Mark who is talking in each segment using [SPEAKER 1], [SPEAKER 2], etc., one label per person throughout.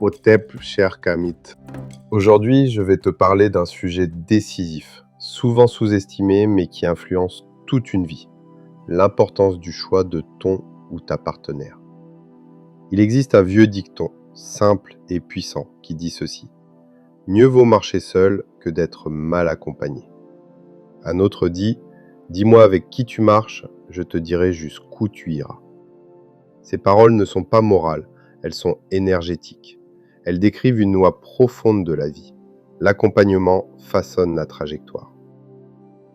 [SPEAKER 1] Hotep, cher Kamit. Aujourd'hui, je vais te parler d'un sujet décisif, souvent sous-estimé, mais qui influence toute une vie. L'importance du choix de ton ou ta partenaire. Il existe un vieux dicton, simple et puissant, qui dit ceci. Mieux vaut marcher seul que d'être mal accompagné. Un autre dit, dis-moi avec qui tu marches, je te dirai jusqu'où tu iras. Ces paroles ne sont pas morales, elles sont énergétiques. Elles décrivent une loi profonde de la vie. L'accompagnement façonne la trajectoire.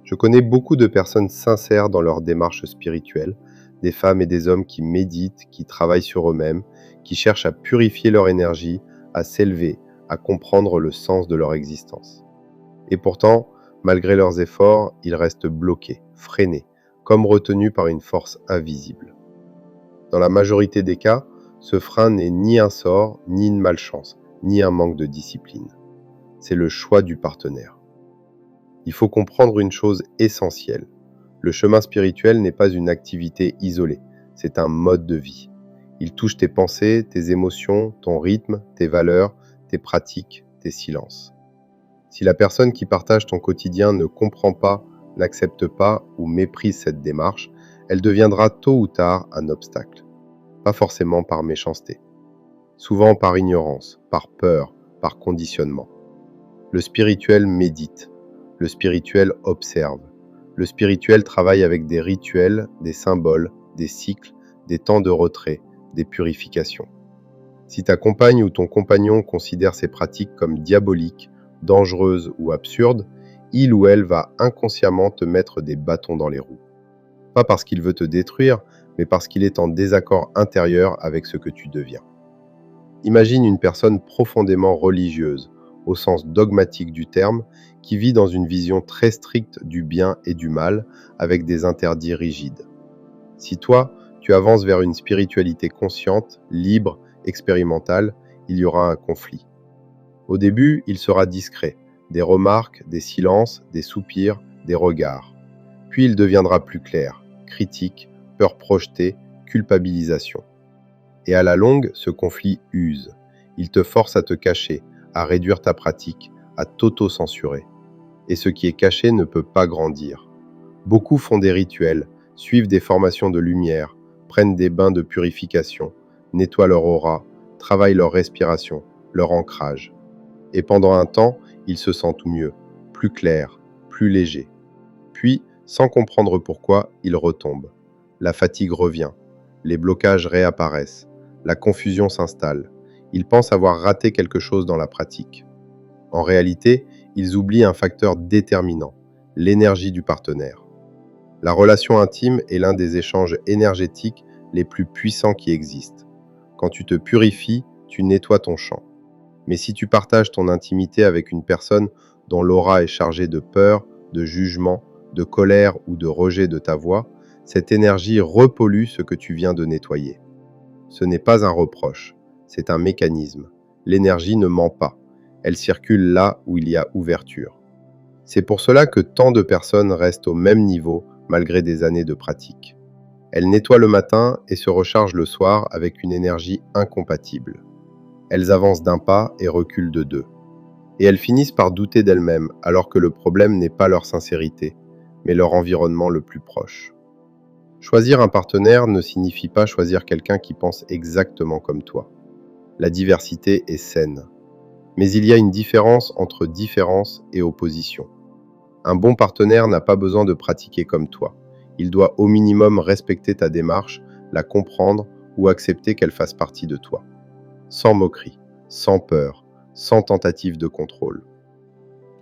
[SPEAKER 1] Je connais beaucoup de personnes sincères dans leur démarche spirituelle, des femmes et des hommes qui méditent, qui travaillent sur eux-mêmes, qui cherchent à purifier leur énergie, à s'élever, à comprendre le sens de leur existence. Et pourtant, malgré leurs efforts, ils restent bloqués, freinés, comme retenus par une force invisible. Dans la majorité des cas, ce frein n'est ni un sort, ni une malchance, ni un manque de discipline. C'est le choix du partenaire. Il faut comprendre une chose essentielle. Le chemin spirituel n'est pas une activité isolée, c'est un mode de vie. Il touche tes pensées, tes émotions, ton rythme, tes valeurs, tes pratiques, tes silences. Si la personne qui partage ton quotidien ne comprend pas, n'accepte pas ou méprise cette démarche, elle deviendra tôt ou tard un obstacle. Pas forcément par méchanceté, souvent par ignorance, par peur, par conditionnement. Le spirituel médite, le spirituel observe, le spirituel travaille avec des rituels, des symboles, des cycles, des temps de retrait, des purifications. Si ta compagne ou ton compagnon considère ces pratiques comme diaboliques, dangereuses ou absurdes, il ou elle va inconsciemment te mettre des bâtons dans les roues. Pas parce qu'il veut te détruire, mais parce qu'il est en désaccord intérieur avec ce que tu deviens. Imagine une personne profondément religieuse, au sens dogmatique du terme, qui vit dans une vision très stricte du bien et du mal, avec des interdits rigides. Si toi, tu avances vers une spiritualité consciente, libre, expérimentale, il y aura un conflit. Au début, il sera discret, des remarques, des silences, des soupirs, des regards. Puis il deviendra plus clair, critique, peur projetée, culpabilisation. Et à la longue, ce conflit use. Il te force à te cacher, à réduire ta pratique, à t'auto-censurer. Et ce qui est caché ne peut pas grandir. Beaucoup font des rituels, suivent des formations de lumière, prennent des bains de purification, nettoient leur aura, travaillent leur respiration, leur ancrage. Et pendant un temps, ils se sentent mieux, plus clairs, plus légers. Puis, sans comprendre pourquoi, ils retombent. La fatigue revient, les blocages réapparaissent, la confusion s'installe. Ils pensent avoir raté quelque chose dans la pratique. En réalité, ils oublient un facteur déterminant, l'énergie du partenaire. La relation intime est l'un des échanges énergétiques les plus puissants qui existent. Quand tu te purifies, tu nettoies ton champ. Mais si tu partages ton intimité avec une personne dont l'aura est chargée de peur, de jugement, de colère ou de rejet de ta voix, cette énergie repollue ce que tu viens de nettoyer. Ce n'est pas un reproche, c'est un mécanisme. L'énergie ne ment pas, elle circule là où il y a ouverture. C'est pour cela que tant de personnes restent au même niveau malgré des années de pratique. Elles nettoient le matin et se rechargent le soir avec une énergie incompatible. Elles avancent d'un pas et reculent de deux. Et elles finissent par douter d'elles-mêmes alors que le problème n'est pas leur sincérité, mais leur environnement le plus proche. Choisir un partenaire ne signifie pas choisir quelqu'un qui pense exactement comme toi. La diversité est saine. Mais il y a une différence entre différence et opposition. Un bon partenaire n'a pas besoin de pratiquer comme toi. Il doit au minimum respecter ta démarche, la comprendre ou accepter qu'elle fasse partie de toi. Sans moquerie, sans peur, sans tentative de contrôle.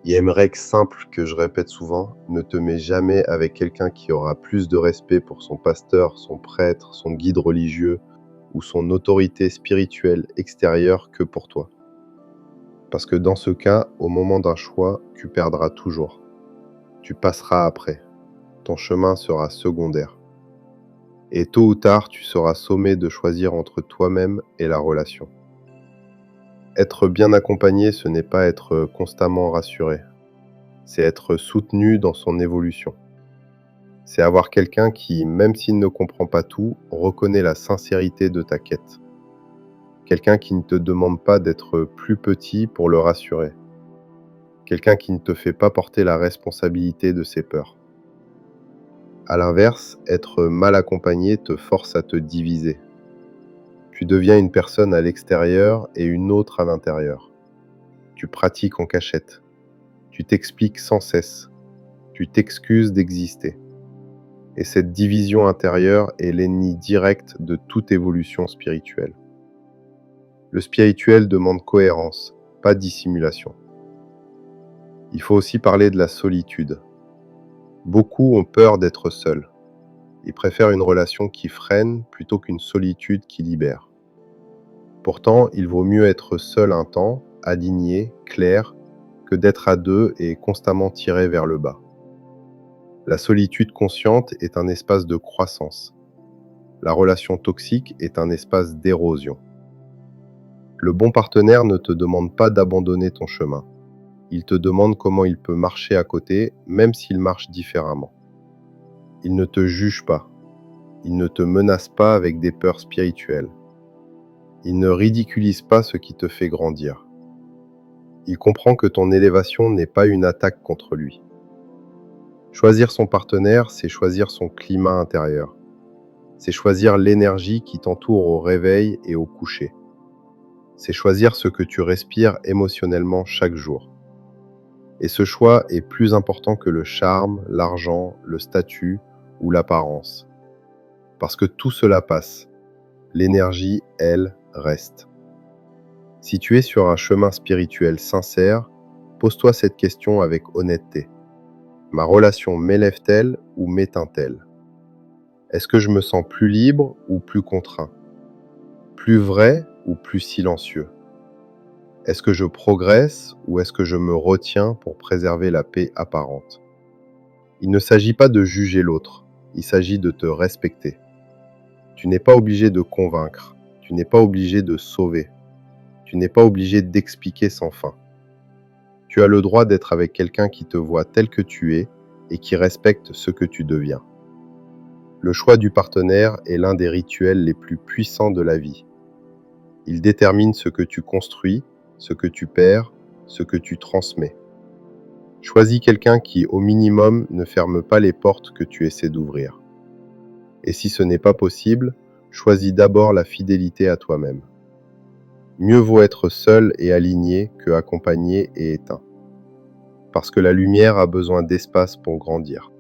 [SPEAKER 1] Il y a une règle simple que je répète souvent, ne te mets jamais avec quelqu'un qui aura plus de respect pour son pasteur, son prêtre, son guide religieux ou son autorité spirituelle extérieure que pour toi. Parce que dans ce cas, au moment d'un choix, tu perdras toujours. Tu passeras après. Ton chemin sera secondaire. Et tôt ou tard, tu seras sommé de choisir entre toi-même et la relation. Être bien accompagné, ce n'est pas être constamment rassuré. C'est être soutenu dans son évolution. C'est avoir quelqu'un qui, même s'il ne comprend pas tout, reconnaît la sincérité de ta quête. Quelqu'un qui ne te demande pas d'être plus petit pour le rassurer. Quelqu'un qui ne te fait pas porter la responsabilité de ses peurs. À l'inverse, être mal accompagné te force à te diviser. Tu deviens une personne à l'extérieur et une autre à l'intérieur. Tu pratiques en cachette. Tu t'expliques sans cesse. Tu t'excuses d'exister. Et cette division intérieure est l'ennemi direct de toute évolution spirituelle. Le spirituel demande cohérence, pas dissimulation. Il faut aussi parler de la solitude. Beaucoup ont peur d'être seuls. Ils préfèrent une relation qui freine plutôt qu'une solitude qui libère. Pourtant, il vaut mieux être seul un temps, aligné, clair, que d'être à deux et constamment tiré vers le bas. La solitude consciente est un espace de croissance. La relation toxique est un espace d'érosion. Le bon partenaire ne te demande pas d'abandonner ton chemin. Il te demande comment il peut marcher à côté, même s'il marche différemment. Il ne te juge pas. Il ne te menace pas avec des peurs spirituelles. Il ne ridiculise pas ce qui te fait grandir. Il comprend que ton élévation n'est pas une attaque contre lui. Choisir son partenaire, c'est choisir son climat intérieur. C'est choisir l'énergie qui t'entoure au réveil et au coucher. C'est choisir ce que tu respires émotionnellement chaque jour. Et ce choix est plus important que le charme, l'argent, le statut ou l'apparence. Parce que tout cela passe. L'énergie, elle, reste. Si tu es sur un chemin spirituel sincère, pose-toi cette question avec honnêteté. Ma relation m'élève-t-elle ou m'éteint-elle? Est-ce que je me sens plus libre ou plus contraint? Plus vrai ou plus silencieux? Est-ce que je progresse ou est-ce que je me retiens pour préserver la paix apparente? Il ne s'agit pas de juger l'autre, il s'agit de te respecter. Tu n'es pas obligé de convaincre, tu n'es pas obligé de sauver, tu n'es pas obligé d'expliquer sans fin. Tu as le droit d'être avec quelqu'un qui te voit tel que tu es et qui respecte ce que tu deviens. Le choix du partenaire est l'un des rituels les plus puissants de la vie. Il détermine ce que tu construis, ce que tu perds, ce que tu transmets. Choisis quelqu'un qui, au minimum, ne ferme pas les portes que tu essaies d'ouvrir. Et si ce n'est pas possible, choisis d'abord la fidélité à toi-même. Mieux vaut être seul et aligné que accompagné et éteint. Parce que la lumière a besoin d'espace pour grandir.